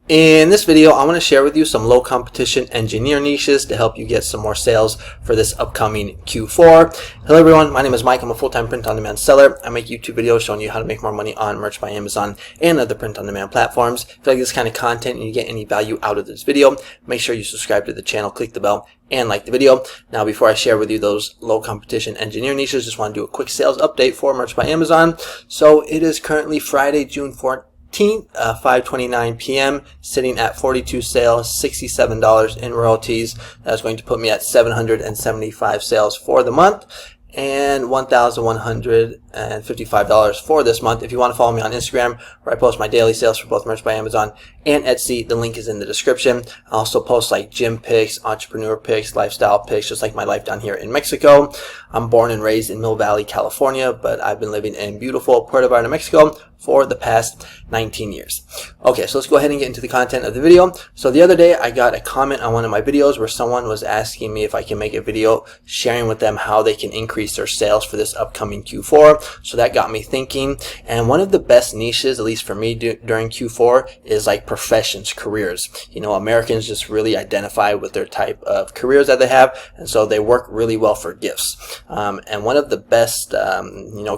In this video, I want to share with you some low competition engineer niches to help you get some more sales for this upcoming Q4. Hello everyone, my name is Mike. I'm a full-time print-on-demand seller. I make YouTube videos showing you how to make more money on Merch by Amazon and other print-on-demand platforms. If you like this kind of content and you get any value out of this video, make sure you subscribe to the channel, click the bell, and like the video. Now, before I share with you those low competition engineer niches, just want to do a quick sales update for Merch by Amazon. So it is currently Friday, June 4th. 5:29 p.m. sitting at 42 sales, $67 in royalties. That's going to put me at 775 sales for the month and $1,155 for this month. If you want to follow me on Instagram, where I post my daily sales for both Merch by Amazon and Etsy, the link is in the description. I also post like gym pics, entrepreneur pics, lifestyle pics, just like my life down here in Mexico. I'm born and raised in Mill Valley, California, but I've been living in beautiful Puerto Vallarta, Mexico for the past 19 years. Okay, so let's go ahead and get into the content of the video. So the other day I got a comment on one of my videos where someone was asking me if I can make a video sharing with them how they can increase their sales for this upcoming Q4. So that got me thinking, and one of the best niches, at least for me during Q4, is like professions, careers. You know, Americans just really identify with their type of careers that they have, and so they work really well for gifts. And one of the best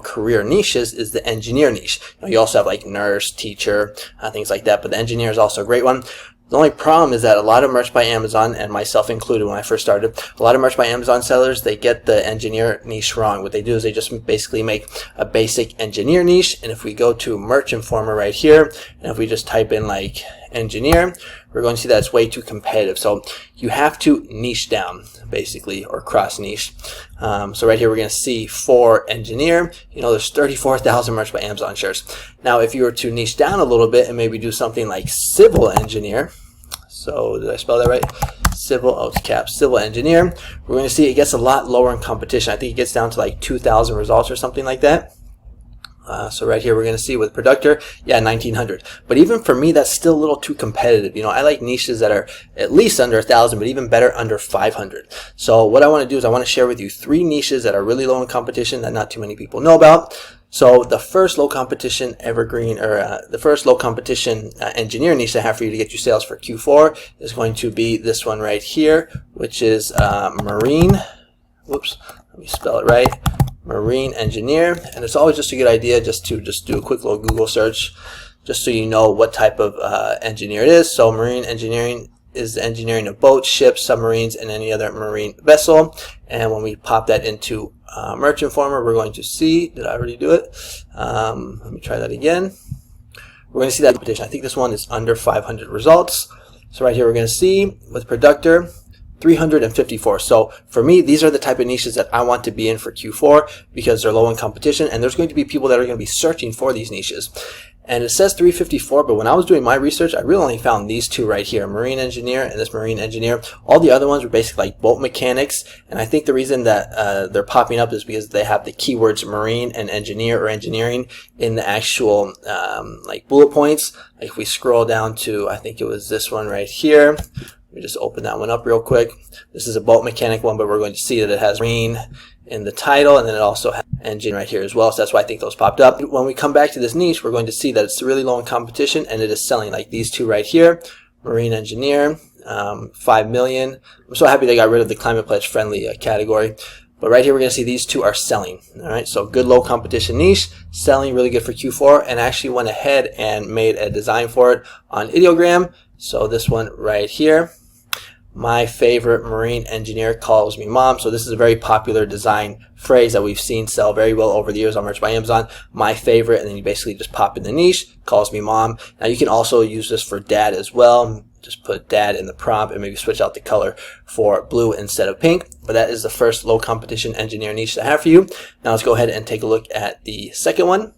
career niches is the engineer niche. You also have like nurse, teacher, things like that, but the engineer is also a great one. The only problem is that a lot of Merch by Amazon, and myself included when I first started, a lot of Merch by Amazon sellers, they get the engineer niche wrong. What they do is they just basically make a basic engineer niche, and if we go to Merch Informer right here, and if we just type in like engineer, we're going to see that it's way too competitive. So you have to niche down, basically, or cross niche. So right here we're going to see for engineer, there's 34,000 Merch by Amazon shares. Now if you were to niche down a little bit and maybe do something like civil engineer, so did I spell that right? Civil engineer, we're going to see it gets a lot lower in competition. I think it gets down to like 2,000 results or something like that. So right here we're going to see with Productor, 1,900. But even for me, that's still a little too competitive. I like niches that are at least under 1,000, but even better under 500. So what I want to do is I want to share with you 3 niches that are really low in competition that not too many people know about. So the first low competition engineer niche I have for you to get you sales for Q4 is going to be this one right here, which is marine. Whoops, let me spell it right. Marine engineer, and it's always just a good idea just to do a quick little Google search just so you know what type of engineer it is. So marine engineering is the engineering of boats, ships, submarines, and any other marine vessel. And when we pop that into Merch Informer, we're going to see, did I already do it? Let me try that again. We're going to see that competition. I think this one is under 500 results. So right here we're going to see with Productor, 354. So for me, these are the type of niches that I want to be in for Q4 because they're low in competition, and there's going to be people that are going to be searching for these niches. And it says 354, but when I was doing my research, I really only found these 2 right here, marine engineer and this marine engineer. All the other ones were basically like boat mechanics, and I think the reason that they're popping up is because they have the keywords marine and engineer or engineering in the actual like bullet points. Like if we scroll down to, I think it was this one right here. Let me just open that one up real quick. This is a boat mechanic one, but we're going to see that it has marine in the title, and then it also has engine right here as well. So that's why I think those popped up. When we come back to this niche, we're going to see that it's really low in competition, and it is selling like these 2 right here. Marine engineer, 5 million. I'm so happy they got rid of the Climate Pledge friendly category. But right here, we're going to see these 2 are selling. All right, so good low competition niche, selling really good for Q4, and actually went ahead and made a design for it on Ideogram. So this one right here. My favorite marine engineer calls me mom. So this is a very popular design phrase that we've seen sell very well over the years on Merch by Amazon. My favorite, and then you basically just pop in the niche, calls me mom. Now you can also use this for dad as well. Just put dad in the prompt and maybe switch out the color for blue instead of pink. But that is the first low competition engineer niche that I have for you. Now let's go ahead and take a look at the second one.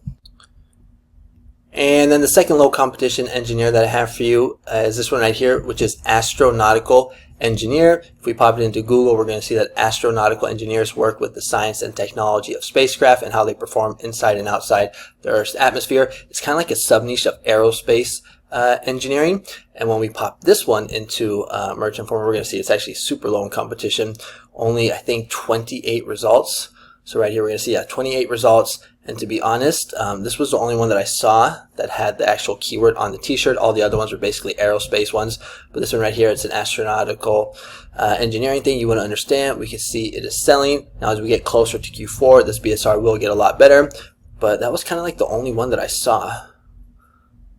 And then the second low competition engineer that I have for you is this one right here, which is astronautical engineer. If we pop it into Google, we're going to see that astronautical engineers work with the science and technology of spacecraft and how they perform inside and outside the Earth's atmosphere. It's kind of like a sub-niche of aerospace engineering. And when we pop this one into Merch Informer, we're going to see it's actually super low in competition. Only, I think, 28 results. So right here, we're going to see 28 results, And to be honest, this was the only one that I saw that had the actual keyword on the t-shirt. All the other ones were basically aerospace ones. But this one right here, it's an astronautical engineering thing. You want to understand, we can see it is selling. Now as we get closer to Q4, this BSR will get a lot better. But that was kind of like the only one that I saw.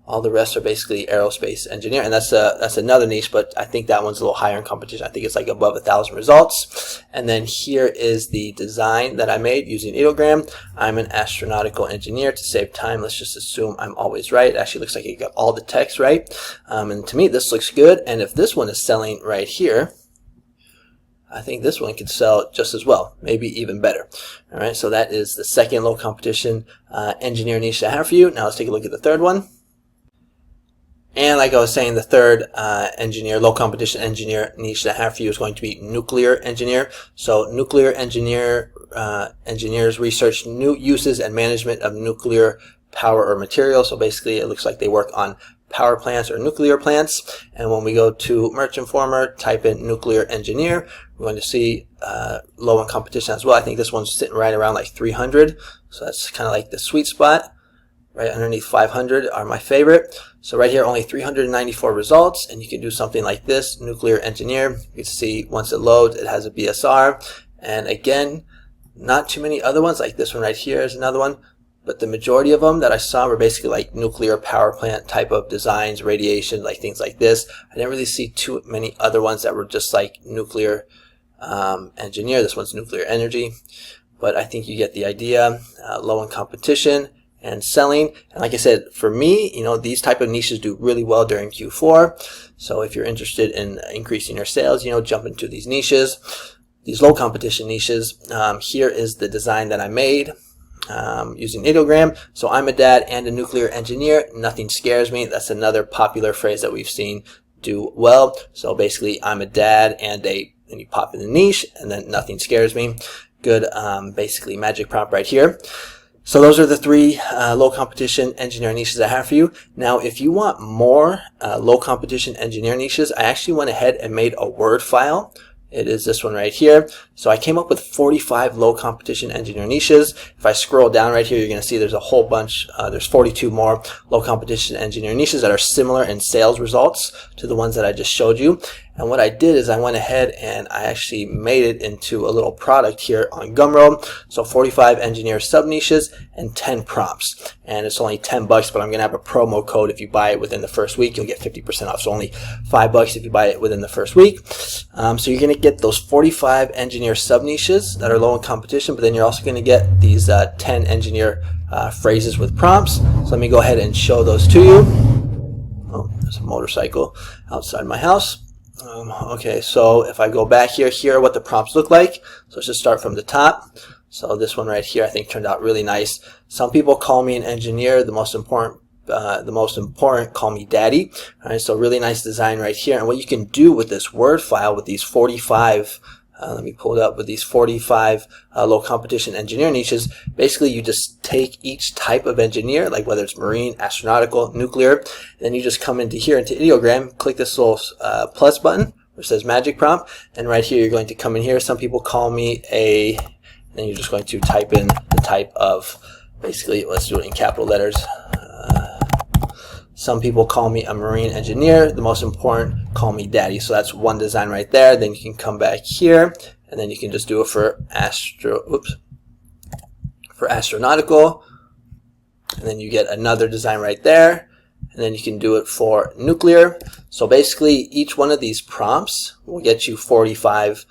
All the rest are basically aerospace engineer, and that's another niche, but I think that one's a little higher in competition. I think it's like above 1,000 results. And then here is the design that I made using ideogram. I'm an astronautical engineer. To save time, let's just assume I'm always right. It actually looks like you got all the text right. And to me, this looks good. And if this one is selling right here, I think this one could sell just as well, maybe even better. All right, so that is the second low competition engineer niche I have for you. Now let's take a look at the third one. And like I was saying, the third low competition engineer niche that I have for you is going to be nuclear engineer. So nuclear engineer engineers research new uses and management of nuclear power or material. So basically, it looks like they work on power plants or nuclear plants. And when we go to Merch Informer, type in nuclear engineer, we're going to see low in competition as well. I think this one's sitting right around like 300. So that's kind of like the sweet spot. Right underneath 500 are my favorite. So right here, only 394 results, and you can do something like this, nuclear engineer. You can see once it loads, it has a BSR. And again, not too many other ones, like this one right here is another one, but the majority of them that I saw were basically like nuclear power plant type of designs, radiation, like things like this. I didn't really see too many other ones that were just like nuclear engineer. This one's nuclear energy, but I think you get the idea. Low in competition and selling. And like I said, for me, you know, these type of niches do really well during Q4. So if you're interested in increasing your sales, you know, jump into these niches, these low competition niches. Here is the design that I made using ideogram. So I'm a dad and a nuclear engineer. Nothing scares me. That's another popular phrase that we've seen do well. So basically, I'm a dad and you pop in the niche, and then nothing scares me. Good, basically magic prompt right here. So those are the three low competition engineer niches I have for you. Now, if you want more low competition engineer niches, I actually went ahead and made a Word file. It is this one right here. So I came up with 45 low competition engineer niches. If I scroll down right here, you're going to see there's a whole bunch. There's 42 more low competition engineer niches that are similar in sales results to the ones that I just showed you. And what I did is I went ahead and I actually made it into a little product here on Gumroad. So 45 engineer sub niches and 10 prompts. And it's only $10, but I'm going to have a promo code. If you buy it within the first week, you'll get 50% off. So only $5 if you buy it within the first week. So you're going to get those 45 engineer sub niches that are low in competition, but then you're also going to get these 10 engineer phrases with prompts. So let me go ahead and show those to you. Oh, there's a motorcycle outside my house. Okay, so if I go back here are what the prompts look like. So let's just start from the top. So this one right here, I think turned out really nice. Some people call me an engineer. The most important call me daddy. All right, so really nice design right here. And what you can do with this Word file with these 45 let me pull it up, with these 45 low competition engineer niches, basically you just take each type of engineer, like whether it's marine, astronautical, nuclear, then you just come into here into ideogram, click this little plus button which says magic prompt, and right here you're going to come in here. Some people call me then you're just going to type in the type of, basically let's do it in capital letters. Some people call me a marine engineer. The most important, call me daddy. So that's one design right there. Then you can come back here, and then you can just do it for astronautical. And then you get another design right there. And then you can do it for nuclear. So basically, each one of these prompts will get you 45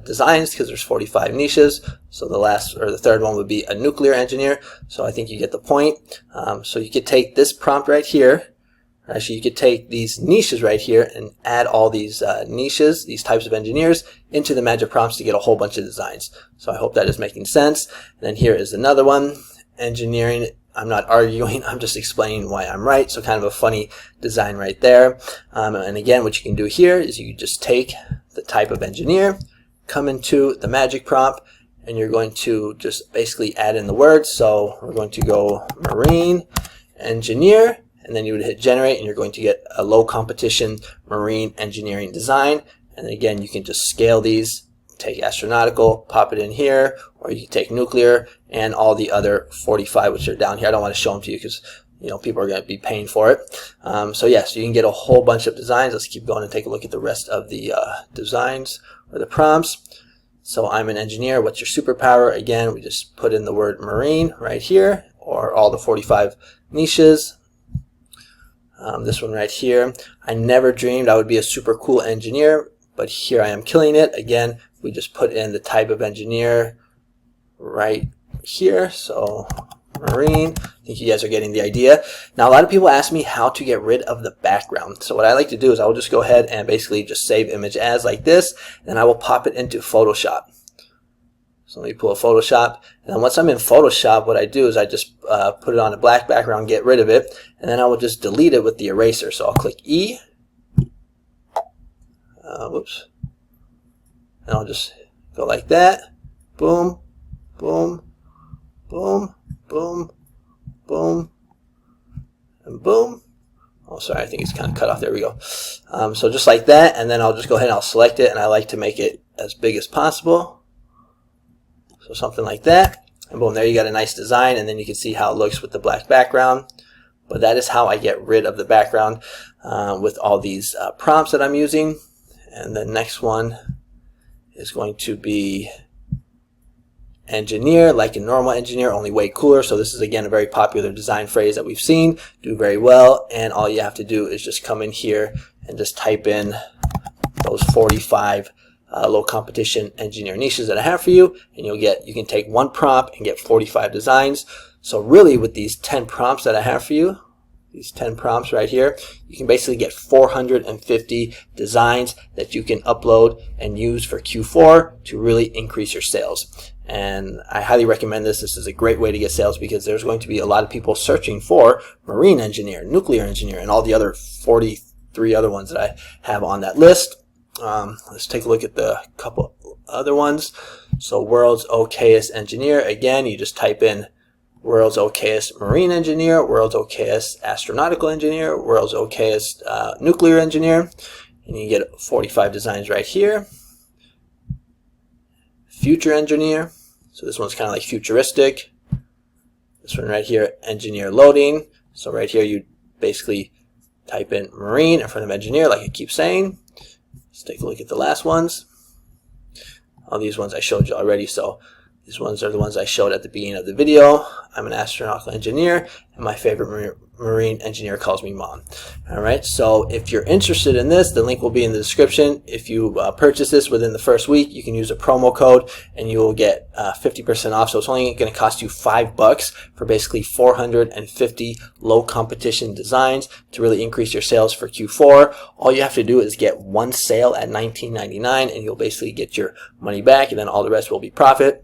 designs, because there's 45 niches. So the third one would be a nuclear engineer. So I think you get the point. So you could take this prompt right here. Actually, you could take these niches right here and add all these niches, these types of engineers, into the magic prompts to get a whole bunch of designs. So I hope that is making sense. And then here is another one, engineering. I'm not arguing, I'm just explaining why I'm right. So kind of a funny design right there. And again, what you can do here is you can just take the type of engineer, come into the magic prompt, and you're going to just basically add in the words. So we're going to go marine engineer, and then you would hit generate, and you're going to get a low competition marine engineering design. And again, you can just scale these take astronautical, pop it in here, or you can take nuclear and all the other 45 which are down here. I don't want to show them to you because people are going to be paying for it. So yes, you can get a whole bunch of designs. Let's keep going and take a look at the rest of the designs or the prompts. So I'm an engineer. What's your superpower? Again, we just put in the word marine right here, or all the 45 niches. This one right here. I never dreamed I would be a super cool engineer, but here I am killing it. Again, we just put in the type of engineer right here. So marine. I think you guys are getting the idea. Now, a lot of people ask me how to get rid of the background. So what I like to do is I will just go ahead and basically just save image as like this, and I will pop it into Photoshop. So let me pull a Photoshop, and then once I'm in Photoshop, what I do is I just put it on a black background, get rid of it, and then I will just delete it with the eraser. So I'll click E. Whoops. And I'll just go like that. Boom, boom, boom, boom, boom, and boom. Oh, sorry, I think it's kind of cut off. There we go. So just like that, and then I'll just go ahead and I'll select it, and I like to make it as big as possible. So something like that, and boom, there you got a nice design, and then you can see how it looks with the black background. But that is how I get rid of the background with all these prompts that I'm using. And the next one is going to be engineer, like a normal engineer, only way cooler. So this is again a very popular design phrase that we've seen do very well, and all you have to do is just come in here and just type in those 45 low competition engineer niches that I have for you, and you can take one prompt and get 45 designs. So really, with these 10 prompts that I have for you, these 10 prompts right here, you can basically get 450 designs that you can upload and use for Q4 to really increase your sales. And I highly recommend this. This is a great way to get sales because there's going to be a lot of people searching for marine engineer, nuclear engineer, and all the other 43 other ones that I have on that list. Let's take a look at the couple other ones. So world's okayest engineer. Again, you just type in world's okayest marine engineer, world's okayest astronautical engineer, world's okayest nuclear engineer, and you get 45 designs right here. Future engineer. So this one's kind of like futuristic. This one right here, engineer loading. So right here you basically type in marine in front of engineer like I keep saying. Let's take a look at the last ones. All these ones I showed you already, so these ones are the ones I showed at the beginning of the video. I'm an astronautical engineer, and my favorite marine engineer calls me Mom. Alright, so if you're interested in this, the link will be in the description. If you purchase this within the first week, you can use a promo code, and you will get 50% off. So it's only going to cost you $5 for basically 450 low competition designs to really increase your sales for Q4. All you have to do is get one sale at $19.99, and you'll basically get your money back, and then all the rest will be profit.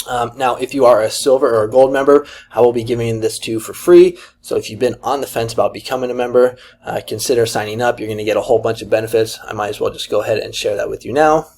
Now, if you are a silver or a gold member, I will be giving this to you for free. So if you've been on the fence about becoming a member, consider signing up. You're going to get a whole bunch of benefits. I might as well just go ahead and share that with you now.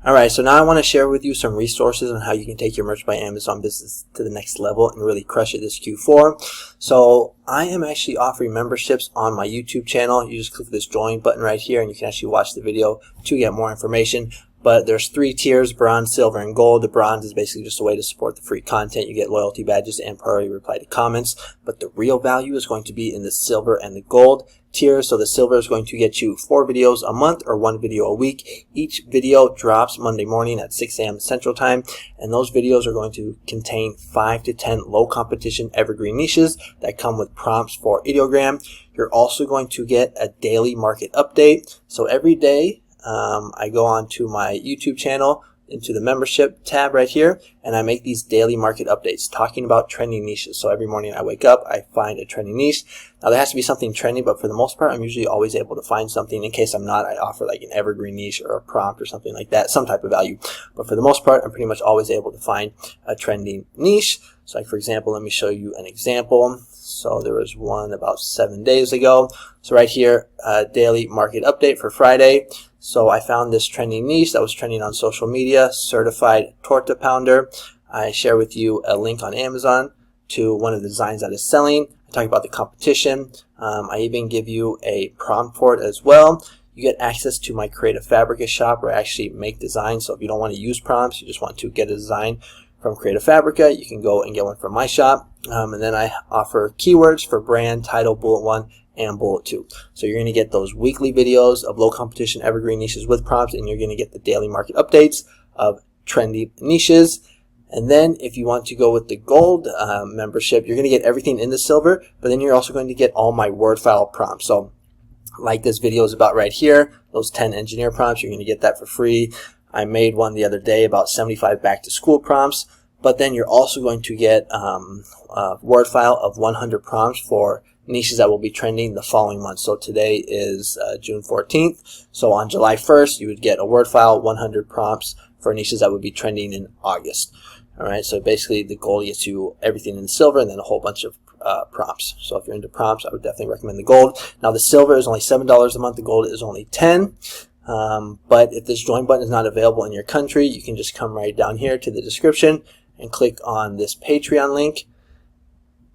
Alright, so now I want to share with you some resources on how you can take your Merch by Amazon business to the next level and really crush it this Q4. So I am actually offering memberships on my YouTube channel. You just click this join button right here and you can actually watch the video to get more information. But there's 3 tiers, bronze, silver, and gold. The bronze is basically just a way to support the free content. You get loyalty badges and priority reply to comments. But the real value is going to be in the silver and the gold tiers. So the silver is going to get you 4 videos a month or 1 video a week. Each video drops Monday morning at 6 a.m. Central Time. And those videos are going to contain 5 to 10 low competition evergreen niches that come with prompts for ideogram. You're also going to get a daily market update. So every day, I go on to my YouTube channel into the membership tab right here, and I make these daily market updates talking about trending niches. So every morning I wake up, I find a trending niche. Now there has to be something trending, but for the most part, I'm usually always able to find something. In case I'm not, I offer like an evergreen niche or a prompt or something like that, some type of value. But for the most part, I'm pretty much always able to find a trending niche. So like for example, let me show you an example. So there was one about 7 days ago. So right here, daily market update for Friday. So I found this trending niche that was trending on social media, certified torta pounder. I share with you a link on Amazon to one of the designs that is selling. I talk about the competition. I even give you a prompt for it as well. you get access to my Creative Fabrica shop where I actually make designs. So if you don't want to use prompts, you just want to get a design from Creative Fabrica, you can go and get one from my shop. And then I offer keywords for brand, title, bullet 1, and bullet 2. So you're going to get those weekly videos of low competition evergreen niches with prompts, and you're going to get the daily market updates of trendy niches. And then if you want to go with the gold membership, you're going to get everything in the silver, but then you're also going to get all my word file prompts. So like this video is about right here, those 10 engineer prompts, you're going to get that for free. I made one the other day about 75 back to school prompts, but then you're also going to get a word file of 100 prompts for niches that will be trending the following month. So today is June 14th. So on July 1st, you would get a word file, 100 prompts for niches that would be trending in August. All right, so basically the gold gets you everything in silver and then a whole bunch of prompts. So if you're into prompts, I would definitely recommend the gold. Now the silver is only $7 a month. The gold is only $10. But if this join button is not available in your country, you can just come right down here to the description and click on this Patreon link.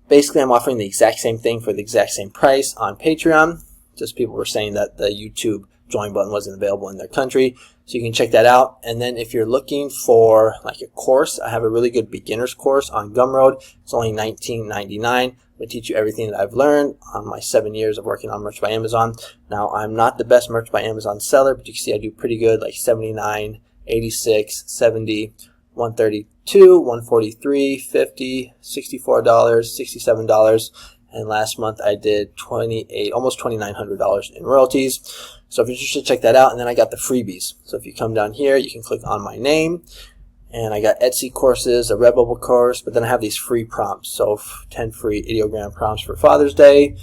Basically, I'm offering the exact same thing for the exact same price on Patreon. Just people were saying that the YouTube join button wasn't available in their country. So you can check that out. And then if you're looking for like a course, I have a really good beginner's course on Gumroad. It's only $19.99. I teach you everything that I've learned on my 7 years of working on Merch by Amazon. Now, I'm not the best Merch by Amazon seller, but you can see I do pretty good, like 79, 86, 70, 132, 143, 50, $64, $67. And last month I did almost $2,900 in royalties. So if you're interested, check that out. And then I got the freebies. So if you come down here, you can click on my name. And I got Etsy courses, a Redbubble course, but then I have these free prompts. So 10 free ideogram prompts for Father's Day,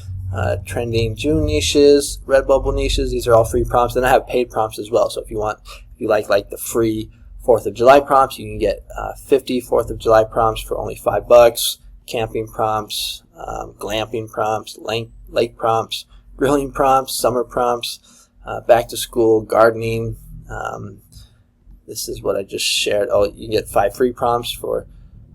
trending June niches, Redbubble niches. These are all free prompts. Then I have paid prompts as well. So if you like the free 4th of July prompts, you can get 50 4th of July prompts for only $5. Camping prompts, glamping prompts, lake prompts, grilling prompts, summer prompts, back to school, gardening. This is what I just shared. Oh, you can get 5 free prompts for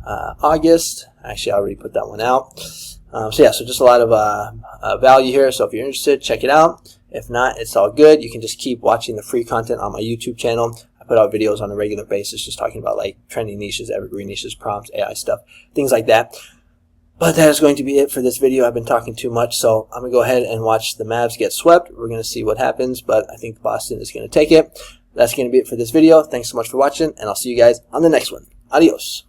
August. Actually, I already put that one out. So yeah, so just a lot of value here. So if you're interested, check it out. If not, it's all good. You can just keep watching the free content on my YouTube channel. I put out videos on a regular basis just talking about like trending niches, evergreen niches, prompts, AI stuff, things like that. But that is going to be it for this video. I've been talking too much, so I'm going to go ahead and watch the Mavs get swept. We're going to see what happens, but I think Boston is going to take it. That's going to be it for this video. Thanks so much for watching, and I'll see you guys on the next one. Adios.